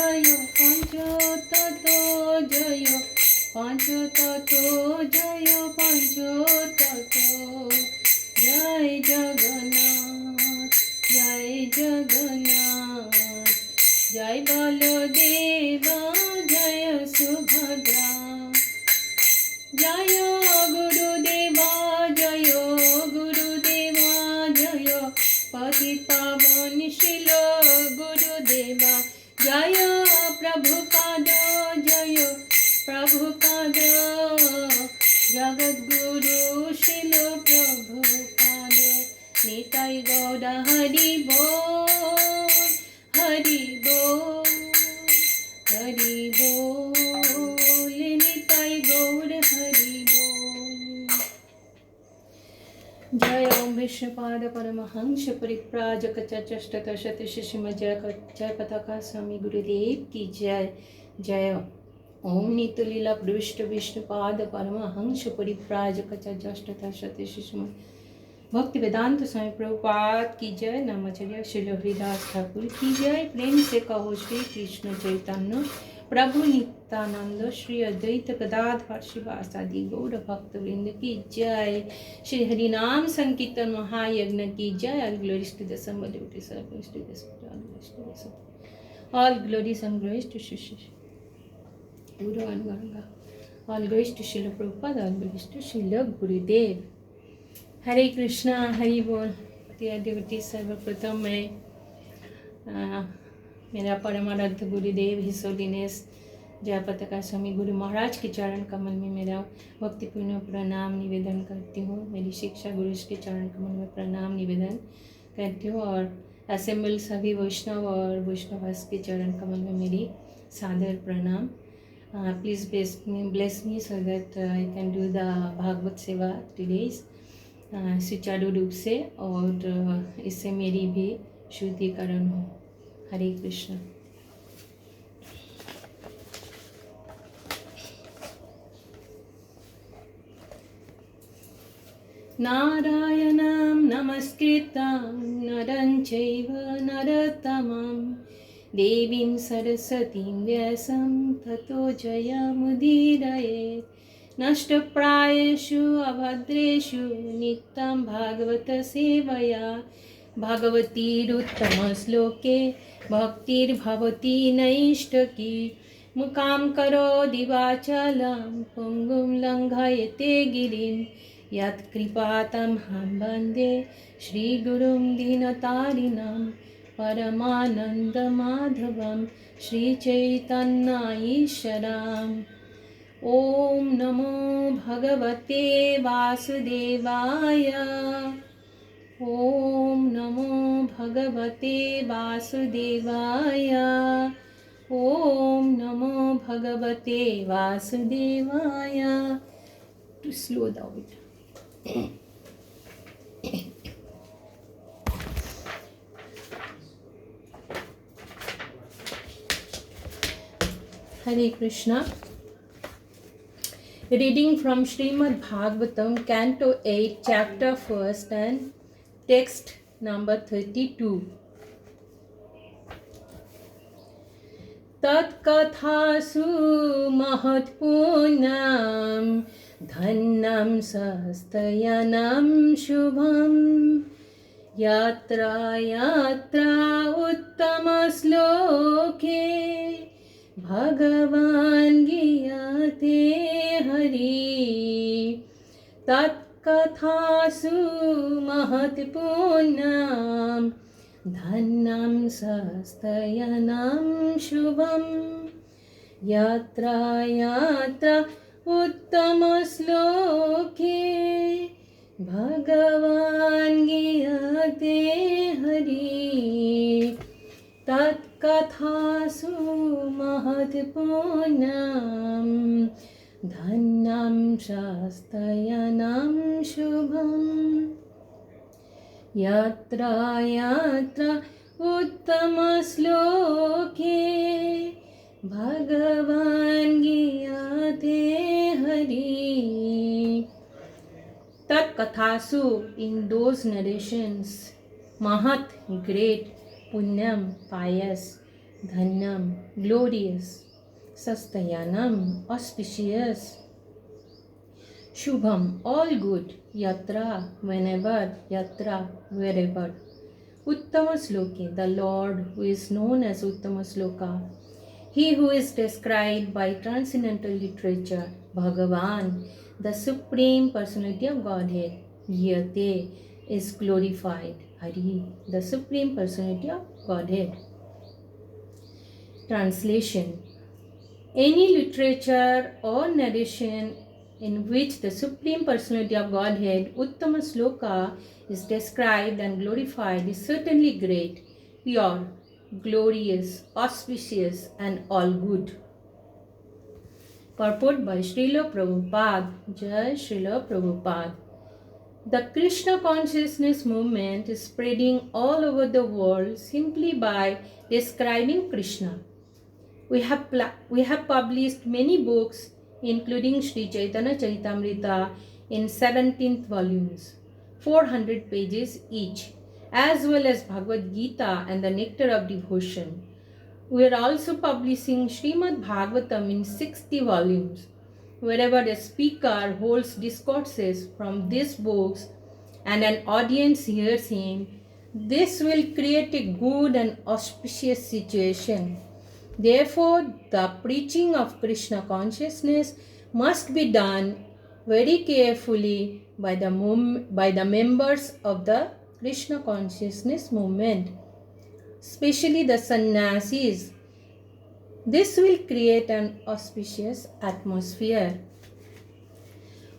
জয় পঞ্চতত্ত্ব জয় পঞ্চতত্ত্ব জয় পঞ্চতত্ত্ব জয় জগন্নাথ জয় জগন্নাথ জয় বলদেবা জয় সুভদ্রা জয় গুরুদেবা জয় গুরুদেবা জয় পতি পাবন শিল গুরুদেবা জয় প্রভুপাদ জয় প্রভুপাদ জগদ্গুরু শিল প্রভুপাদ নিতাই গৌর হরি বল হরি বল হরি বল নিতাই গৌর হরি বল। जय ओम विष्णुपाद परमहंस परिव्राजक चतुष्टय शत शिष्य जय पताका स्वामी गुरुदेव की जय। जय ओम नितलीला प्रविष्ट विष्णुपाद परमहंस परिव्राजक चतुष्टय शत शिष्य भक्ति वेदांत स्वामी प्रभुपाद की जय। नामाचार्य श्री हरिदास ठाकुर की जय। प्रेम से कहो श्री कृष्ण चैतन्य प्रभु नित्यानंद श्री अद्वैत गदाधर शिवासादि गौर भक्त वृंद की जय। श्री हरि नाम संकीर्तन महायज्ञ की जय। All glories to the somebody service to the all glories and glories to शिष्य गुरु अनुगंगा all glories to Srila Prabhupada all glories to Srila Gurudev. Hare Krishna Hari बोल। देवती सर्वप्रथम मैं मेरा परमाराध्य गुरुदेव हिज होलीनेस जय पताका स्वामी गुरु महाराज के चरण कमल में मेरा भक्तिपूर्ण प्रणाम निवेदन करती हूँ। मेरी शिक्षा गुरु के चरण कमल में प्रणाम निवेदन करती हूँ और असेंबल सभी वैष्णव और वैष्णवास के चरण कमल में मेरी सादर प्रणाम। Please bless me so that I can do the Bhagavat seva today's सुचारू रूप से और इससे मेरी भी शुद्धिकरण हो। हरे कृष्ण। नारायणं नमस्कृतं नरं चैव नरोत्तमं देवीं सरस्वतीं व्यासं ततो जयमुदीरयेत्। नष्टप्रायेषु अभद्रेषु नित्यं भागवत सेवया भगवतीरुत्तमश्लोके भक्तिर्भवति नैष्टकी। मुखां करोति वाचालं पुङ्गुं लङ्घयते गिरिं यत्कृपातमहं वन्दे श्रीगुरुं दीनतारिणं परमानन्दमाधवं श्रीचैतन्यईश्वरम्। ॐ नमो भगवते वासुदेवाय ॐ नमो भगवते वासुदेवाय ॐ नमो भगवते वासुदेवाय। To slow down it. Hare Krishna. Reading from Srimad Bhagavatam, Canto 8, Chapter 1 and Text number 32. तत्कथासु महत्पुण्यं धन्यं सहस्त्रयनं शुभं यत्र यत्र उत्तमश्लोके भगवान् गीयते हरि। तत्कथासु महत्पुण्यं धन्यं सहस्त्रयनं शुभं यत्र यत्र उत्तमश्लोके भगवान् गीयते हरि। तत्कथासु महत्पुण्यं धन्यं सहस्त्रयनं शुभं यत्र यत्र उत्तमश्लोके भगवान् गीयते Hari. Tatkathasu, in those narrations, Mahat, great, Punyam, pious, धन्यम, glorious, sastayanam, auspicious, shubham, all good, yatra, whenever, yatra, wherever. Uttama Sloke, the Lord who is known as Uttama Sloka, he who is described by transcendental literature, Bhagavan, the Supreme Personality of Godhead, Yate, is glorified. Hari, the Supreme Personality of Godhead. Translation: any literature or narration in which the Supreme Personality of Godhead, Uttama Sloka, is described and glorified is certainly great, pure, glorious, auspicious, and all good. Purport by Srila Prabhupada. Jai Srila Prabhupada. The Krishna consciousness movement is spreading all over the world simply by describing Krishna. We have published many books, including Sri Chaitanya Charitamrita in 17th volumes, 400 pages each, as well as Bhagavad Gita and the Nectar of Devotion. We are also publishing Srimad Bhagavatam in 60 volumes. Wherever a speaker holds discourses from these books and an audience hears him, this will create a good and auspicious situation. Therefore, the preaching of Krishna consciousness must be done very carefully by the members of the Krishna consciousness movement, especially the sannyasis. This will create an auspicious atmosphere.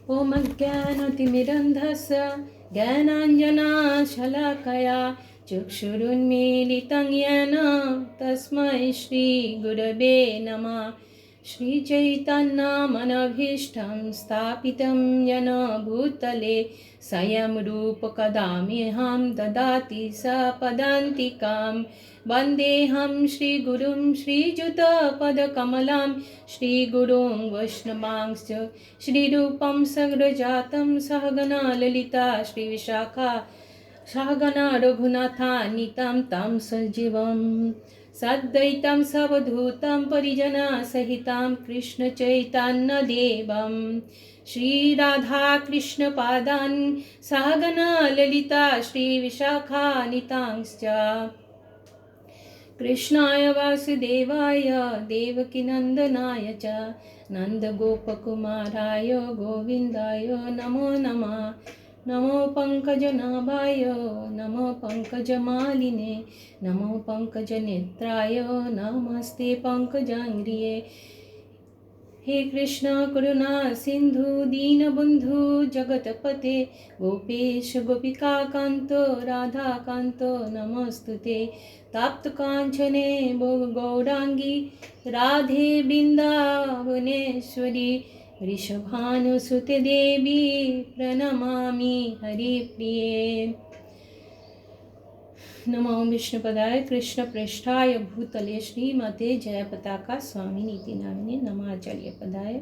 Om Ajnanatimidandhasya Jnananjana Shalakaya Chakshurunmilitam Yena Tasmai Shri Gurave Namah. Shri Chaitanya Manabhishtam Stapitam Yena Bhutale Sayam Rupa Kadamiham Dadati Sapadantikam Vandeham Shri Gurum Shri Juta Padakamalam Shri Gurum Vaishnavangscha Shri Rupam Sagrajatam Sahagana Lalita Shri Vishakha Sahagana Raghunatha Nitam Tam Sajivam Saddaitam Savadhutam Parijana Sahitam Krishna Chaitanya Devam Shri Radha Krishna Padan Sahagana Lalita Shri Vishakha Nitangscha Krishnaya Vasudevaya Devaki Nandanaya Cha Nanda Gopakumaraya Govindaya Namo Namah Namo Pankajanaಭಾಯ Namo Pankajamaline Namo Pankajanetraya Namaste Pankajangriye. He Krishna Karuna Sindhu Deenabandhu Jagatapate Gopesh Gopika Kanto Radha Kanto Namostute Tapta Kanchane Gaurangi Radhe Vrindavaneshwari Rishabhanusute Devi Pranamami Hari Priye. नमो विष्णुपदाय कृष्ण प्रेष्ठाय भूतले श्रीमते जय पताका स्वामी नीति नामिने नमाचार्य पदाय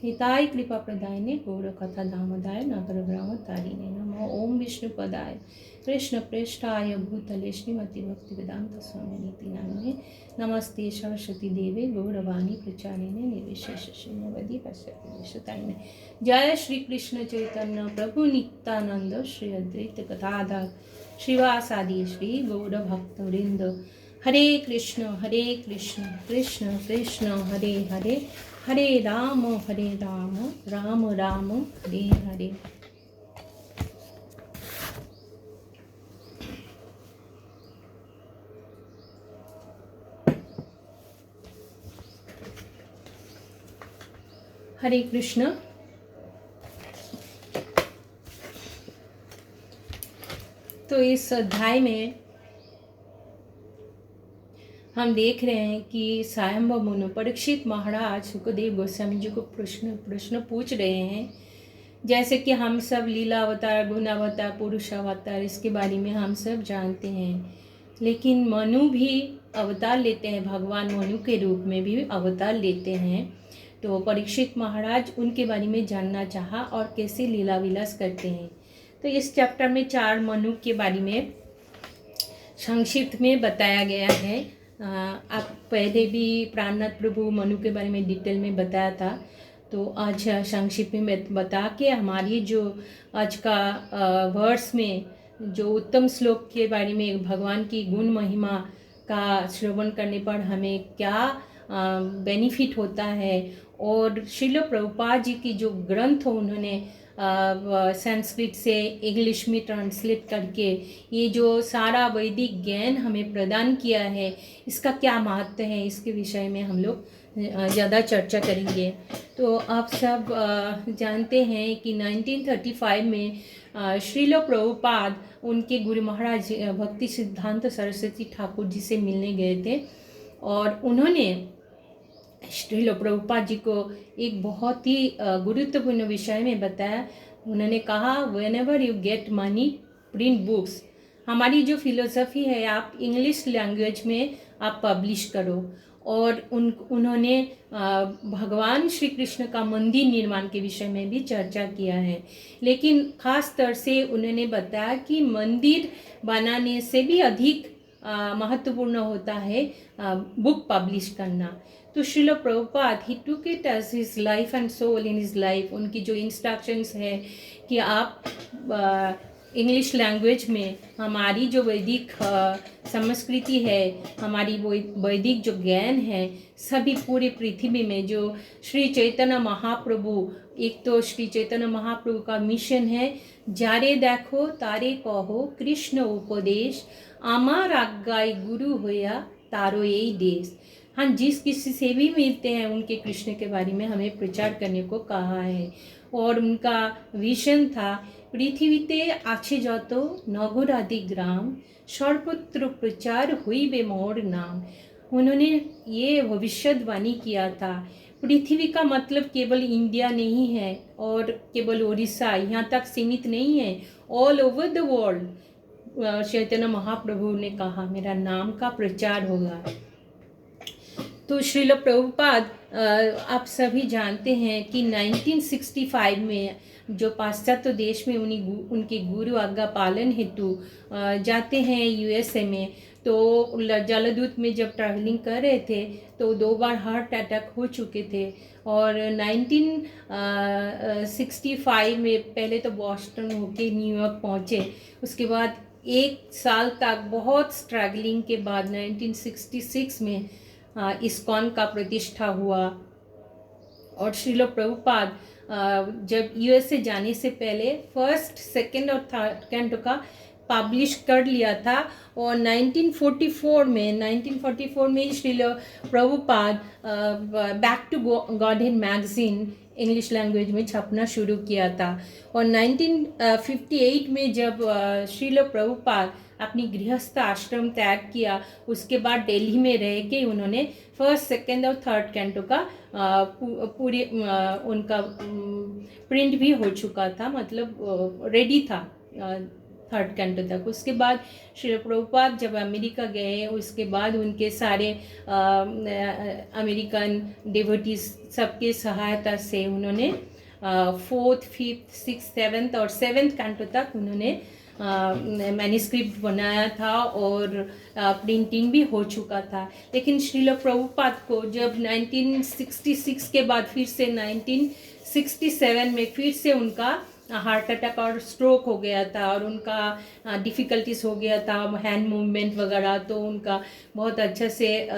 हिताय कृपा प्रदायने गौर कथा दामोदाय नगर ग्राम तारिणे नमो ओम विष्णुपदाय कृष्ण प्रेष्ठाय भूतले श्रीमती भक्ति वेदांत स्वामी नीति नामिने नमस्ते सरस्वती देवे गौरवाणी प्रचारिणे निर्विशेष शून्यवदी पश्यतारिणे. जय श्री कृष्ण चैतन्य प्रभु नित्यानंद श्री अद्वैत गदाधर श्रीवासादि श्री गौर भक्तवृंद. हरे कृष्ण कृष्ण कृष्ण हरे हरे हरे राम राम राम हरे हरे. हरे कृष्ण. तो इस अध्याय में हम देख रहे हैं कि स्वयंभू मुनि परीक्षित महाराज सुखदेव गोस्वामी जी को प्रश्न पूछ रहे हैं. जैसे कि हम सब लीला अवतार, गुण अवतार, पुरुष अवतार इसके बारे में हम सब जानते हैं, लेकिन मनु भी अवतार लेते हैं, भगवान मनु के रूप में भी अवतार लेते हैं. तो परीक्षित महाराज उनके बारे में जानना चाहा और कैसे लीला विलास करते हैं. तो इस चैप्टर में 4 मनु के बारे में संक्षिप्त में बताया गया है. आप पहले भी प्राणनाथ प्रभु मनु के बारे में डिटेल में बताया था, तो आज संक्षिप्त में बता के हमारी जो आज का वर्ष में जो उत्तम श्लोक के बारे में भगवान की गुण महिमा का श्रवण करने पर हमें क्या बेनिफिट होता है, और श्रील प्रभुपाद जी की जो ग्रंथ उन्होंने संस्कृत से इंग्लिश में ट्रांसलेट करके ये जो सारा वैदिक ज्ञान हमें प्रदान किया है, इसका क्या महत्व है, इसके विषय में हम लोग ज़्यादा चर्चा करेंगे। तो आप सब जानते हैं कि 1935 में श्रील प्रभुपाद उनके गुरु महाराज भक्ति सिद्धांत सरस्वती ठाकुर जी से मिलने गए थे, और उन्होंने श्रील प्रभुपाद जी को एक बहुत ही गुरुत्वपूर्ण विषय में बताया। उन्होंने कहा, whenever you get money print books. हमारी जो फिलोसफी है, आप इंग्लिश लैंग्वेज में आप पब्लिश करो। और उन्होंने भगवान श्री कृष्ण का मंदिर निर्माण के विषय में भी चर्चा किया है, लेकिन खास तौर से उन्होंने बताया कि मंदिर बनाने से भी अधिक महत्वपूर्ण होता है बुक पब्लिश करना। तो श्रील प्रभुपाद ही took it as his life and soul in his life. उनकी जो इंस्ट्रक्शंस है कि आप इंग्लिश लैंग्वेज में हमारी जो वैदिक संस्कृति है, हमारी वैदिक जो ज्ञान है, सभी पूरे पृथ्वी में जो श्री चैतन्य महाप्रभु, एक तो श्री चैतन्य महाप्रभु का मिशन है, जारे देखो तारे कहो कृष्ण उपदेश, आमार आज्ञाई गुरु होया तारो यही देश। हाँ, जिस किसी से भी मिलते हैं उनके कृष्ण के बारे में हमें प्रचार करने को कहा है। और उनका विजन था, पृथ्वीते आछे যত नगर आदि ग्राम, सर्वत्र प्रचार हुईबे मोर नाम। उन्होंने ये भविष्यवाणी किया था। पृथ्वी का मतलब केवल इंडिया नहीं है और केवल उड़ीसा यहाँ तक सीमित नहीं है, all over the world Chaitanya Mahaprabhu ने कहा मेरा नाम का प्रचार होगा। तो श्रील प्रभुपाद आप सभी जानते हैं कि 1965 में जो पाश्चात्य देश में उनके गुरु आज्ञा पालन हेतु जाते हैं यूएसए में, तो जलदूत में जब ट्रैवलिंग कर रहे थे तो 2 बार हार्ट अटैक हो चुके थे। और 1965 में पहले तो बॉस्टन होके न्यूयॉर्क पहुँचे, उसके बाद 1 साल तक बहुत स्ट्रगलिंग के बाद 1966 में इस्कॉन का प्रतिष्ठा हुआ। और श्रील प्रभुपाद जब यूएसए जाने से पहले फर्स्ट, सेकंड और थर्ड कैंटो का पब्लिश कर लिया था। और 1944 में Srila Prabhupada back to Godhead magazine English language में छपना शुरू किया था। और 1958 में जब श्रील प्रभुपाद अपनी गृहस्थ आश्रम त्याग किया, उसके बाद दिल्ली में रह के उन्होंने फर्स्ट, सेकंड और थर्ड कैंटो का पूरे उनका प्रिंट भी हो चुका था, मतलब रेडी था थर्ड कैंटो तक। उसके बाद श्री प्रभुपाद जब अमेरिका गए, उसके बाद उनके सारे अमेरिकन डिवोटीज सबके सहायता से उन्होंने 4th, 5th, 6th, 7th और 7th कैंटो तक उन्होंने मैन्युस्क्रिप्ट बनाया था और प्रिंटिंग भी हो चुका था। लेकिन श्रील प्रभुपाद को जब 1966 के बाद फिर से 1967 में फिर से उनका हार्ट अटैक और स्ट्रोक हो गया था, और उनका डिफ़िकल्टीज हो गया था हैंड मूवमेंट वगैरह, तो उनका बहुत अच्छे से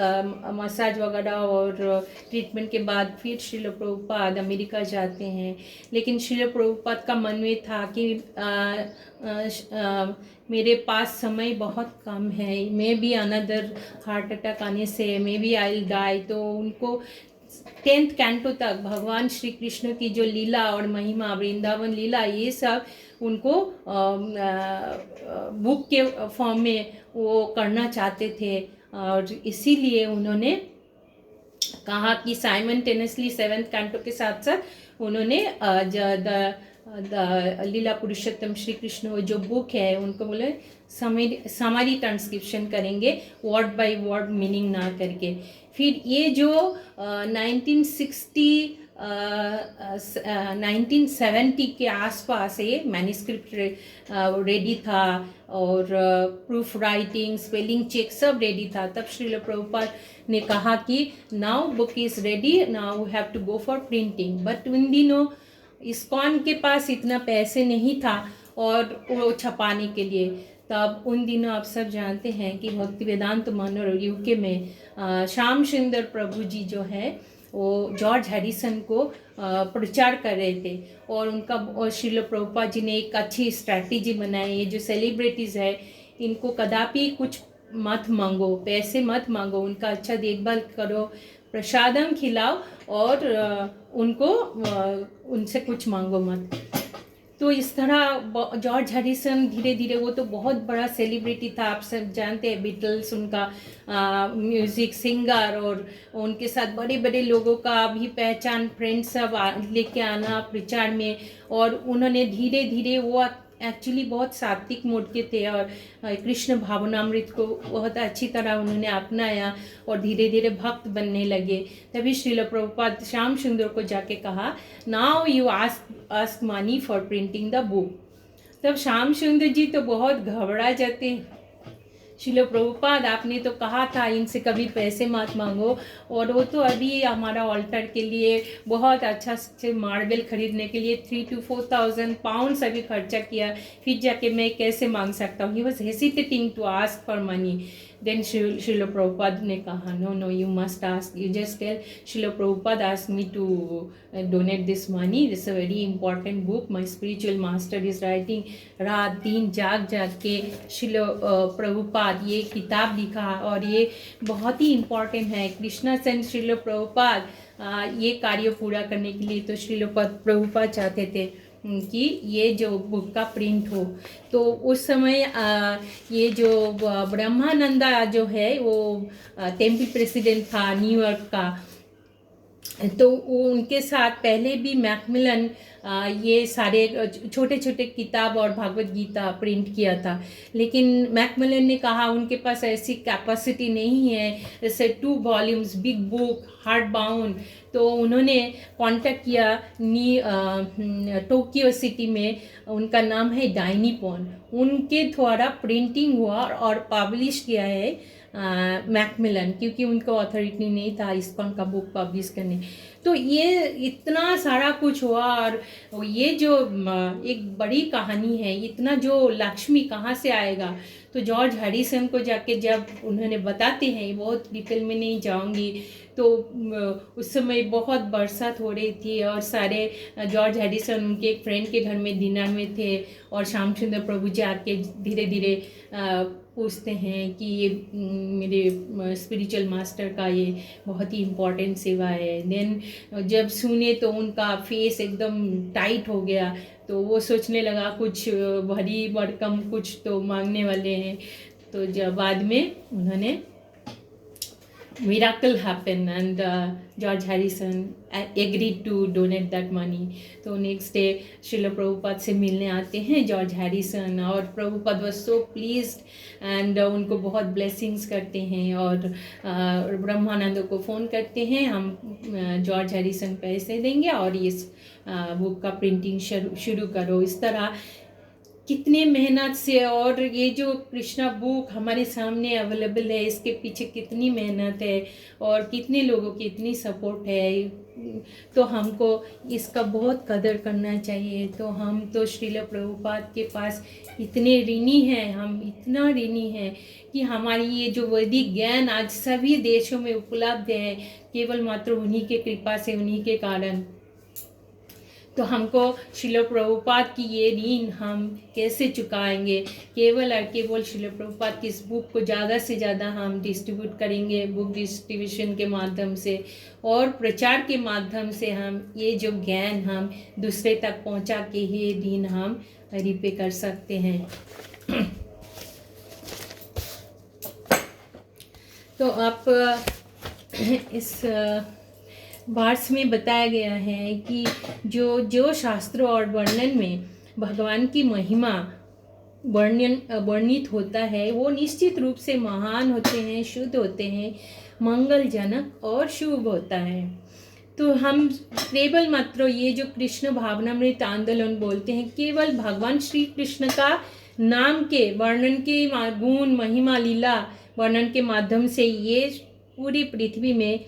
मसाज वगैरह और ट्रीटमेंट के बाद फिर श्रील प्रभुपाद अमेरिका जाते हैं। लेकिन श्रील प्रभुपाद का मन में था कि मेरे पास समय बहुत कम है, maybe another heart attack आने से maybe I will die. तो उनको 10th कैंटो तक भगवान श्री कृष्ण की जो लीला और महिमा, वृंदावन लीला, ये सब उनको बुक के फॉर्म में वो करना चाहते थे। और इसीलिए उन्होंने कहा कि साइमल्टेनियसली 7th कैंटो के साथ साथ उन्होंने लीला पुरुषोत्तम श्री कृष्ण वो जो बुक है उनको बोले समरी ट्रांसक्रिप्शन करेंगे, वर्ड बाय वर्ड मीनिंग ना करके। फिर ये जो 1960 1970 के आसपास ये मैन्युस्क्रिप्ट रेडी था, और प्रूफ राइटिंग, स्पेलिंग चेक सब रेडी था। तब श्रील प्रभुपाद ने कहा कि now book is ready, now we have to go for printing. But उन दिनों इस्कॉन के पास इतना पैसे नहीं था और वो छपाने के लिए। तब उन दिनों आप सब जानते हैं कि भक्ति वेदांत मनोर यूके में श्याम सुंदर प्रभु जी जो है वो जॉर्ज हैरिसन को प्रचार कर रहे थे, और उनका और श्रील प्रभुपाद जी ने एक अच्छी स्ट्रैटेजी बनाई। ये जो सेलिब्रिटीज़ है इनको कदापि कुछ मत मांगो, पैसे मत मांगो, उनका अच्छा देखभाल करो, प्रसादम खिलाओ, और उनको उनसे कुछ मांगो मत। तो इस तरह जॉर्ज हैरिसन धीरे धीरे, वो तो बहुत बड़ा सेलिब्रिटी था, आप सब जानते हैं, बीटल्स उनका म्यूज़िक सिंगर, और उनके साथ बड़े बड़े लोगों का भी पहचान, फ्रेंड्स सब लेके आना प्रचार में। और उन्होंने धीरे धीरे, वो एक्चुअली बहुत सात्विक मूड के थे और कृष्ण भावनामृत को बहुत अच्छी तरह उन्होंने अपनाया और धीरे धीरे भक्त बनने लगे। तभी श्रील प्रभुपाद श्याम सुंदर को जाके कहा, now you ask money for printing the book. तब श्याम सुंदर जी तो बहुत घबरा जाते हैं, श्रील प्रभुपाद आपने तो कहा था इनसे कभी पैसे मत मांगो, और वो तो अभी हमारा ऑल्टर के लिए बहुत अच्छा से मार्बल खरीदने के लिए 3,000 to 4,000 पाउंड्स अभी खर्चा किया, फिर जाके मैं कैसे मांग सकता हूँ। He was hesitating to ask for money. Then Srila Prabhupada ने कहा, no you must ask, you just tell Srila Prabhupada ask me to donate this money, this a very important book my spiritual master is writing. रात दिन जाग के श्रील प्रभुपाद ये किताब लिखा, और ये बहुत ही इम्पॉर्टेंट है। कृष्णा सेन श्रील प्रभुपाद ये कार्य पूरा करने के लिए तो श्रील प्रभुपाद चाहते थे कि ये जो बुक का प्रिंट हो। तो उस समय ये जो ब्रह्मानंदा जो है वो टेम्पल प्रेसिडेंट था न्यूयॉर्क का, तो उनके साथ पहले भी मैकमिलन ये सारे छोटे छोटे किताब और भागवत गीता प्रिंट किया था, लेकिन मैकमिलन ने कहा उनके पास ऐसी कैपेसिटी नहीं है, जैसे 2 volumes big book hard bound. तो उन्होंने कांटेक्ट किया टोक्यो सिटी में, उनका नाम है डाइनीपॉन, उनके द्वारा प्रिंटिंग हुआ और पब्लिश किया है मैकमिलन, क्योंकि उनका अथॉरिटी नहीं था इस्कॉन का बुक पब्लिश करने। तो ये इतना सारा कुछ हुआ, और ये जो एक बड़ी कहानी है, इतना जो लक्ष्मी कहाँ से आएगा। तो जॉर्ज हैरिसन को जाके जब उन्होंने बताते हैं, बहुत डिटेल में नहीं जाऊंगी, तो उस समय बहुत बरसात हो रही थी और सारे जॉर्ज हैरिसन उनके एक फ्रेंड के घर में डिनर में थे, और श्याम सुंदर प्रभु जी आके धीरे धीरे पूछते हैं कि ये मेरे स्पिरिचुअल मास्टर का ये बहुत ही इम्पोर्टेंट सेवा है। देन जब सुने तो उनका फेस एकदम टाइट हो गया, तो वो सोचने लगा कुछ भारी भरकम कुछ तो मांगने वाले हैं। तो जब बाद में उन्होंने miracle happened and George Harrison agreed to donate that money. तो नेक्स्ट डे श्रील प्रभुपाद से मिलने आते हैं जॉर्ज हैरिसन, और Prabhupada was so pleased and उनको बहुत ब्लेसिंग्स करते हैं, और ब्रह्मानंद को फ़ोन करते हैं, हम जॉर्ज हैरिसन पैसे देंगे और इस बुक का प्रिंटिंग शुरू करो। इस तरह कितने मेहनत से, और ये जो कृष्णा बुक हमारे सामने अवेलेबल है, इसके पीछे कितनी मेहनत है और कितने लोगों की इतनी सपोर्ट है, तो हमको इसका बहुत कदर करना चाहिए। तो हम तो श्रील प्रभुपाद के पास इतने ऋणी हैं, हम इतना ऋणी हैं कि हमारी ये जो वैदिक ज्ञान आज सभी देशों में उपलब्ध है, केवल मात्र उन्हीं के कृपा से, उन्हीं के कारण। तो हमको श्रील प्रभुपाद की ये ऋण हम कैसे चुकाएंगे? केवल और केवल श्रील प्रभुपाद की इस बुक को ज़्यादा से ज़्यादा हम डिस्ट्रीब्यूट करेंगे, बुक डिस्ट्रीब्यूशन के माध्यम से और प्रचार के माध्यम से हम ये जो ज्ञान हम दूसरे तक पहुंचा के ही ऋण हम रिपे कर सकते हैं। तो आप इस वर्ष में बताया गया है कि जो शास्त्रों और वर्णन में भगवान की महिमा वर्णित होता है, वो निश्चित रूप से महान होते हैं, शुद्ध होते हैं, मंगलजनक और शुभ होता है। तो हम केवल मात्र ये जो कृष्ण भावनामृत आंदोलन बोलते हैं, केवल भगवान श्री कृष्ण का नाम के वर्णन के गुण महिमा लीला वर्णन के माध्यम से ये पूरी पृथ्वी में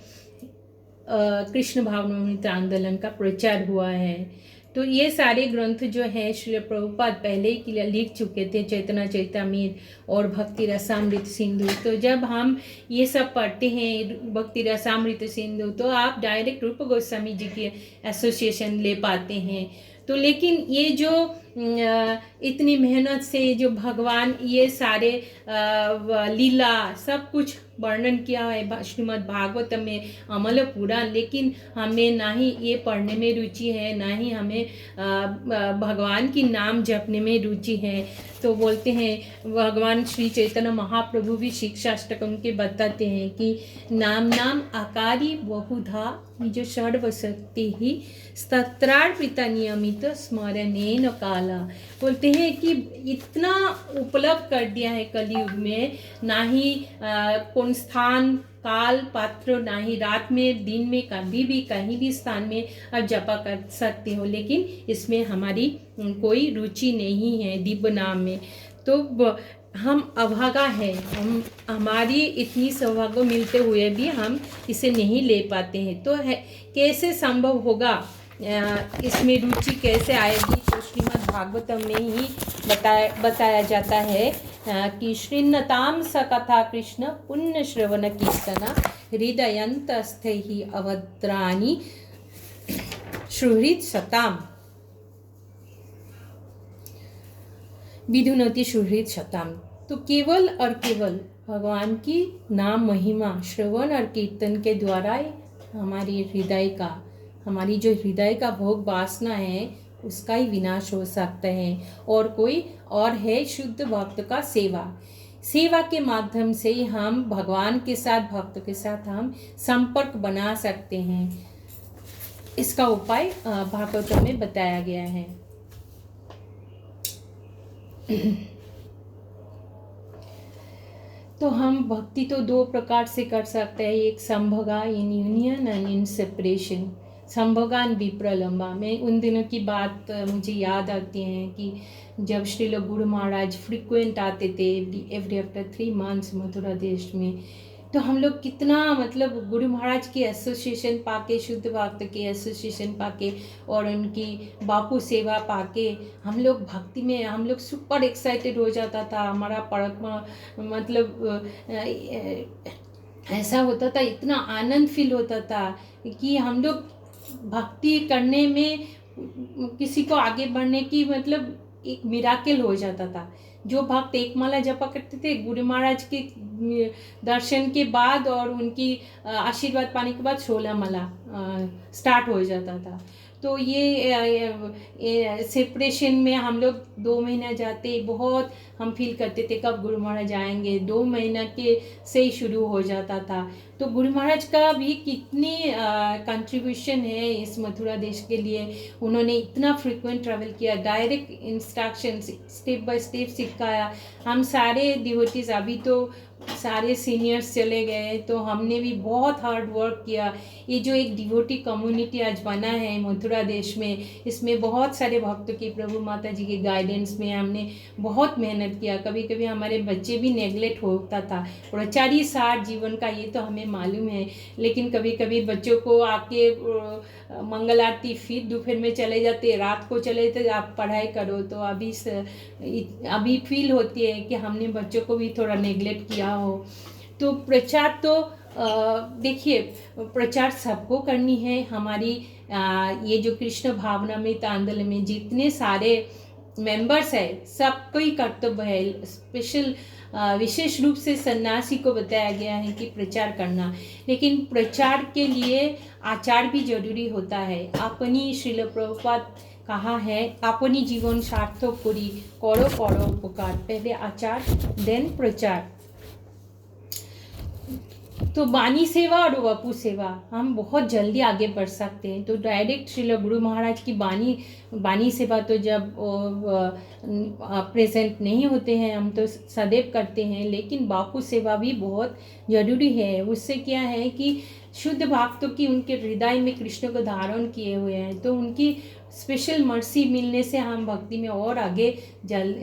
कृष्ण भावनामृत आंदोलन का प्रचार हुआ है। तो ये सारे ग्रंथ जो हैं श्री प्रभुपाद पहले ही लिख चुके थे, चैतन्य चैतामृत और भक्ति रसामृत सिंधु। तो जब हम ये सब पढ़ते हैं भक्ति रसामृत सिंधु, तो आप डायरेक्ट रूप गोस्वामी जी की एसोसिएशन ले पाते हैं। तो लेकिन ये जो इतनी मेहनत से जो भगवान ये सारे लीला सब कुछ वर्णन किया है श्रीमद् भागवत में अमल पुराण, लेकिन हमें ना ही ये पढ़ने में रुचि है, ना ही हमें भगवान की नाम जपने में रुचि है। तो बोलते हैं भगवान श्री चैतन्य महाप्रभु भी शिक्षाष्टकम के बताते हैं कि नाम नाम आकारी बहुधा निज सर्वशक्ति ही स्तत्रार्पिता नियमित स्मरणेन काला। बोलते हैं कि इतना उपलब्ध कर दिया है कलयुग में, ना ही कौन स्थान काल पात्र, ना ही रात में दिन में कभी भी कहीं भी स्थान में आप जपा कर सकते हो, लेकिन इसमें हमारी कोई रुचि नहीं है दिव्य नाम में। तो हम अभागा है, हम हमारी इतनी सौभाग्य मिलते हुए भी हम इसे नहीं ले पाते हैं। तो है कैसे संभव होगा, इसमें रुचि कैसे आएगी? तो श्रीमद् भागवतम में ही बताया जाता है कि श्रृण्वतां स कथा कृष्ण पुण्य श्रवण कीर्तना हृदयन्तस्थैहि अवद्राणि सुहृद सताम विधुनति सुहृद सताम। तो केवल और केवल भगवान की नाम महिमा श्रवण और कीर्तन के द्वारा हमारी जो हृदय का भोग वासना है उसका ही विनाश हो सकता है। और कोई और है शुद्ध भक्त का सेवा के माध्यम से ही हम भगवान के साथ भक्त के साथ हम संपर्क बना सकते हैं। इसका उपाय भागवत में बताया गया है। तो हम भक्ति तो दो प्रकार से कर सकते हैं, एक संभोगा in union and in separation. संभोगान विप्रलंबा में उन दिनों की बात मुझे याद आती है कि जब श्रील गुरु महाराज फ्रिक्वेंट आते थे एवरी आफ्टर 3 months मथुरा देश में। तो हम लोग कितना मतलब गुरु महाराज की एसोसिएशन पाके, शुद्ध भक्त की एसोसिएशन पाके और उनकी बापू सेवा पाके हम लोग भक्ति में हम लोग सुपर एक्साइटेड हो जाता था। हमारा परमात्मा मतलब ऐसा होता था, इतना आनंद फील होता था कि हम लोग भक्ति करने में किसी को आगे बढ़ने की मतलब एक मिराकल हो जाता था। जो भक्त एक माला जपा करते थे गुरु महाराज के दर्शन के बाद और उनकी आशीर्वाद पाने के बाद 16 माला स्टार्ट हो जाता था। तो ये सेपरेशन में हम लोग 2 महीना जाते, बहुत हम फील करते थे कब गुरु महाराज आएंगे। 2 महीना के से ही शुरू हो जाता था। तो गुरु महाराज का भी कितनी कंट्रीब्यूशन है इस मथुरा देश के लिए। उन्होंने इतना फ्रीक्वेंट ट्रैवल किया, direct instruction step by step सिखाया। हम सारे डिवोटीज अभी तो सारे सीनियर्स चले गए, तो हमने भी बहुत हार्ड वर्क किया। ये जो एक डिवोटी कम्युनिटी आज बना है मथुरा देश में, इसमें बहुत सारे भक्तों की प्रभु माता जी के गाइडेंस में हमने बहुत मेहनत किया। कभी कभी हमारे बच्चे भी नेग्लेक्ट होता था। ब्रह्मचारी सार जीवन का ये तो हमें मालूम है, लेकिन कभी कभी बच्चों को आके मंगल आरती फिर दोपहर में चले जाते, रात को चले जाते आप पढ़ाई करो। तो अभी फील होती है कि हमने बच्चों को भी थोड़ा नेग्लेक्ट किया हो। तो प्रचार तो देखिए प्रचार सबको करनी है। हमारी ये जो कृष्ण भावनामृत आंदोलन में जितने सारे मेंबर्स है सबको ही कर्तव्य है। विशेष रूप से सन्यासी को बताया गया है कि प्रचार करना, लेकिन प्रचार के लिए आचार भी जरूरी होता है। अपनी श्रील प्रभुपाद कहा है अपनी जीवन सार्थक करी करो करो उपकार, पहले आचार देन प्रचार। तो बानी सेवा और वपू सेवा हम बहुत जल्दी आगे बढ़ सकते हैं। तो डायरेक्ट श्रील गुरु महाराज की बानी सेवा तो जब प्रेजेंट नहीं होते हैं हम तो सदैव करते हैं, लेकिन बापू सेवा भी बहुत ज़रूरी है। उससे क्या है कि शुद्ध भक्तों की उनके हृदय में कृष्ण को धारण किए हुए हैं, तो उनकी स्पेशल मर्सी मिलने से हम भक्ति में और आगे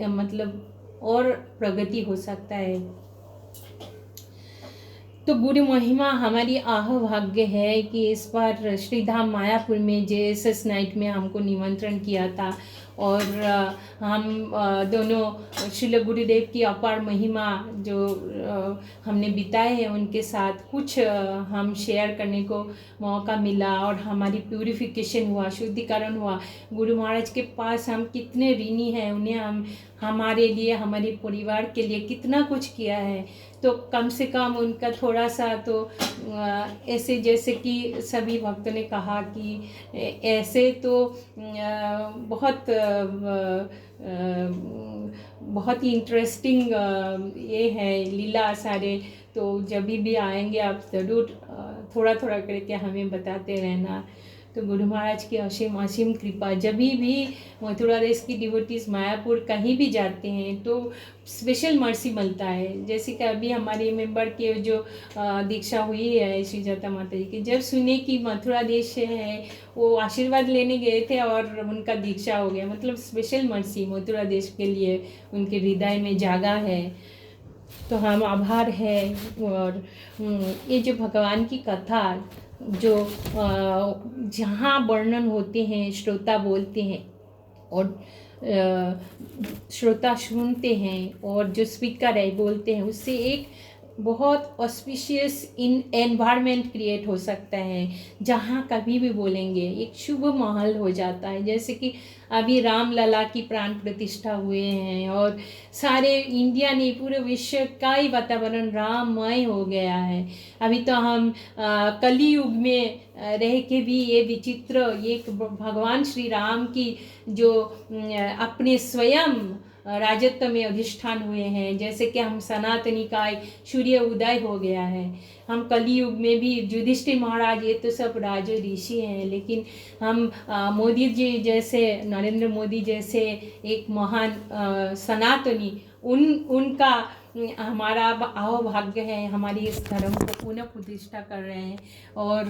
मतलब और प्रगति हो सकता है। तो गुरु महिमा हमारी आह भाग्य है कि इस बार श्रीधाम मायापुर में JSS नाइट में हमको निमंत्रण किया था, और हम दोनों श्रील गुरुदेव की अपार महिमा जो हमने बिताए हैं उनके साथ कुछ हम शेयर करने को मौका मिला, और हमारी प्यूरिफिकेशन हुआ, शुद्धिकरण हुआ। गुरु महाराज के पास हम कितने ऋणी हैं, उन्हें हम हमारे लिए, हमारे परिवार के लिए कितना कुछ किया है, तो कम से कम उनका थोड़ा सा तो ऐसे जैसे कि सभी भक्तों ने कहा कि ऐसे तो बहुत ही इंटरेस्टिंग ये है लीला सारे, तो जब भी आएंगे आप ज़रूर थोड़ा थोड़ा करके हमें बताते रहना। तो गुरु महाराज की असीम असीम कृपा, जब भी मथुरा देश की डिवोटीज मायापुर कहीं भी जाते हैं तो स्पेशल मर्सी मिलता है। जैसे कि अभी हमारे मेंबर के जो दीक्षा हुई है सुजाता माता जी की, जब सुने कि मथुरा देश है, वो आशीर्वाद लेने गए थे और उनका दीक्षा हो गया, मतलब स्पेशल मर्सी मथुरा देश के लिए उनके हृदय में जागा है। तो हम आभार है। और ये जो भगवान की कथा जो जहाँ वर्णन होते हैं, श्रोता बोलते हैं और श्रोता सुनते हैं, और जो स्पीकर है बोलते हैं, उससे एक बहुत ऑस्पिशियस एनवायरनमेंट क्रिएट हो सकता है, जहाँ कभी भी बोलेंगे एक शुभ माहौल हो जाता है। जैसे कि अभी राम लला की प्राण प्रतिष्ठा हुए हैं, और सारे इंडिया ने, पूरे विश्व का ही वातावरण राममय हो गया है। अभी तो हम कलियुग में रह के भी ये विचित्र, ये भगवान श्री राम की जो अपने स्वयं राजत्व में अधिष्ठान हुए हैं, जैसे कि हम सनातनी का सूर्य उदय हो गया है। हम कलियुग में भी युधिष्ठिर महाराज, ये तो सब राज ऋषि हैं, लेकिन हम मोदी जी जैसे, नरेंद्र मोदी जैसे एक महान सनातनी, उनका हमारा भाग्य है, हमारी इस धर्म को पुनः प्रतिष्ठा कर रहे हैं, और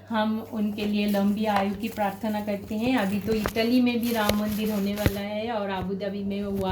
हम उनके लिए लंबी आयु की प्रार्थना करते हैं। अभी तो इटली में भी राम मंदिर होने वाला है, और आबू धाबी में हुआ।